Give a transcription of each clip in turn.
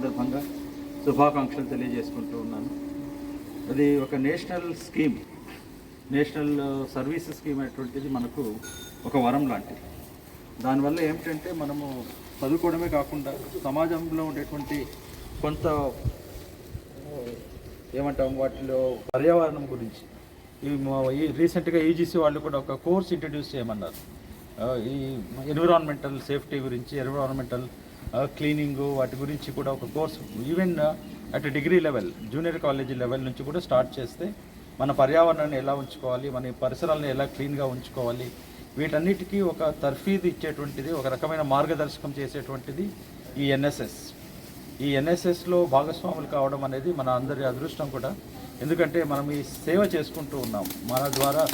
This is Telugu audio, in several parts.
సందర్భంగా శుభాకాంక్షలు తెలియజేసుకుంటూ ఉన్నాను. అది ఒక national scheme, national service scheme అటువంటిది మనకు ఒక వరం లాంటిది. దానివల్ల ఏమిటంటే మనము చదువుకోవడమే కాకుండా సమాజంలో ఉండేటువంటి కొంత ఏమంటాం వాటిలో పర్యావరణం గురించి ఈ రీసెంట్గా యూజీసీ వాళ్ళు కూడా ఒక కోర్స్ ఇంట్రడ్యూస్ చేయమన్నారు. ఈ ఎన్విరాన్మెంటల్ సేఫ్టీ గురించి, ఎన్విరాన్మెంటల్ క్లీనింగ్ వాటి గురించి కూడా ఒక course even at degree level, junior college level నుంచి కూడా స్టార్ట్ చేస్తే మన పర్యావరణాన్ని ఎలా ఉంచుకోవాలి, మన పరిసరాలను ఎలా క్లీన్గా ఉంచుకోవాలి, వీటన్నిటికీ ఒక తర్ఫీదు ఇచ్చేటువంటిది, ఒక రకమైన మార్గదర్శకం చేసేటువంటిది ఈ ఎన్ఎస్ఎస్. ఈ ఎన్ఎస్ఎస్లో భాగస్వాములు కావడం అనేది మన అందరి అదృష్టం కూడా. ఎందుకంటే మనం ఈ సేవ చేసుకుంటూ ఉన్నాము, మన ద్వారా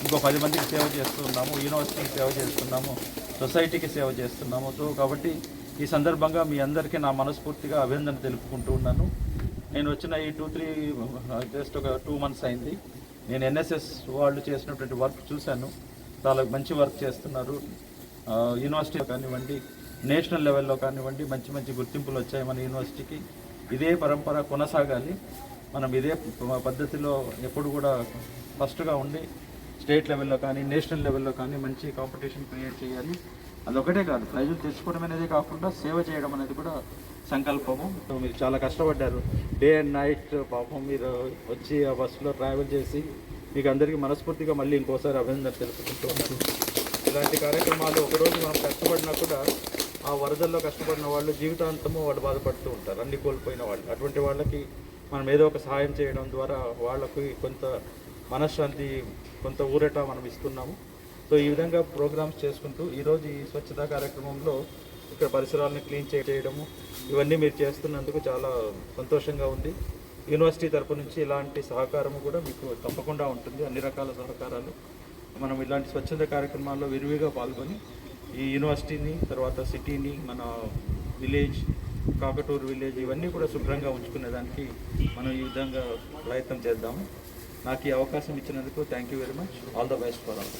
ఇంకో 10 మందికి సేవ చేస్తూ ఉన్నాము, యూనివర్సిటీకి సేవ చేస్తున్నాము, సొసైటీకి సేవ చేస్తున్నాము. సో కాబట్టి ఈ సందర్భంగా మీ అందరికీ నా మనస్ఫూర్తిగా అభినందన తెలుపుకుంటూ ఉన్నాను. నేను వచ్చిన ఈ 2-3 జస్ట్ ఒక 2 months అయింది. నేను ఎన్ఎస్ఎస్ వాళ్ళు చేసినటువంటి వర్క్ చూశాను. చాలా మంచి వర్క్ చేస్తున్నారు. యూనివర్సిటీ కానివ్వండి, నేషనల్ లెవెల్లో కానివ్వండి మంచి మంచి గుర్తింపులు వచ్చాయి మన యూనివర్సిటీకి. ఇదే పరంపర కొనసాగాలి. మనం ఇదే పద్ధతిలో ఎప్పుడు కూడా ఫస్ట్గా ఉండి స్టేట్ లెవెల్లో కానీ నేషనల్ లెవెల్లో కానీ మంచి కాంపిటీషన్ క్రియేట్ చేయాలి. అదొకటే కాదు, ప్రైజులు తెచ్చుకోవడం అనేది కాకుండా సేవ చేయడం అనేది కూడా సంకల్పము. మీరు చాలా కష్టపడ్డారు, డే అండ్ నైట్. పాపం మీరు వచ్చి ఆ బస్సులో ట్రావెల్ చేసి మీకు అందరికీ మనస్ఫూర్తిగా మళ్ళీ ఇంకోసారి అభినందన తెలుపుకుంటూ ఉన్నారు. ఇలాంటి కార్యక్రమాలు ఒకరోజు మనం కష్టపడినా కూడా ఆ వరదల్లో కష్టపడిన వాళ్ళు జీవితాంతము వాళ్ళు బాధపడుతూ ఉంటారు, అన్ని కోల్పోయిన వాళ్ళు. అటువంటి వాళ్ళకి మనం ఏదో ఒక సహాయం చేయడం ద్వారా వాళ్ళకి కొంత మనశ్శాంతి, కొంత ఊరట మనం ఇస్తున్నాము. సో ఈ విధంగా ప్రోగ్రామ్స్ చేసుకుంటూ ఈరోజు ఈ స్వచ్ఛతా కార్యక్రమంలో ఇక్కడ పరిసరాలను క్లీన్ చేయడము ఇవన్నీ మీరు చేస్తున్నందుకు చాలా సంతోషంగా ఉంది. యూనివర్సిటీ తరపు నుంచి ఇలాంటి సహకారము కూడా మీకు తప్పకుండా ఉంటుంది, అన్ని రకాల సహకారాలు. మనం ఇలాంటి స్వచ్ఛత కార్యక్రమాల్లో విరివిగా పాల్గొని ఈ యూనివర్సిటీని, తర్వాత సిటీని, మన విలేజ్, కాకటూరు విలేజ్ ఇవన్నీ కూడా శుభ్రంగా ఉంచుకునేదానికి మనం ఈ విధంగా ప్రయత్నం చేద్దాము. నాకు ఈ అవకాశం ఇచ్చినందుకు thank you very much. All the best for all.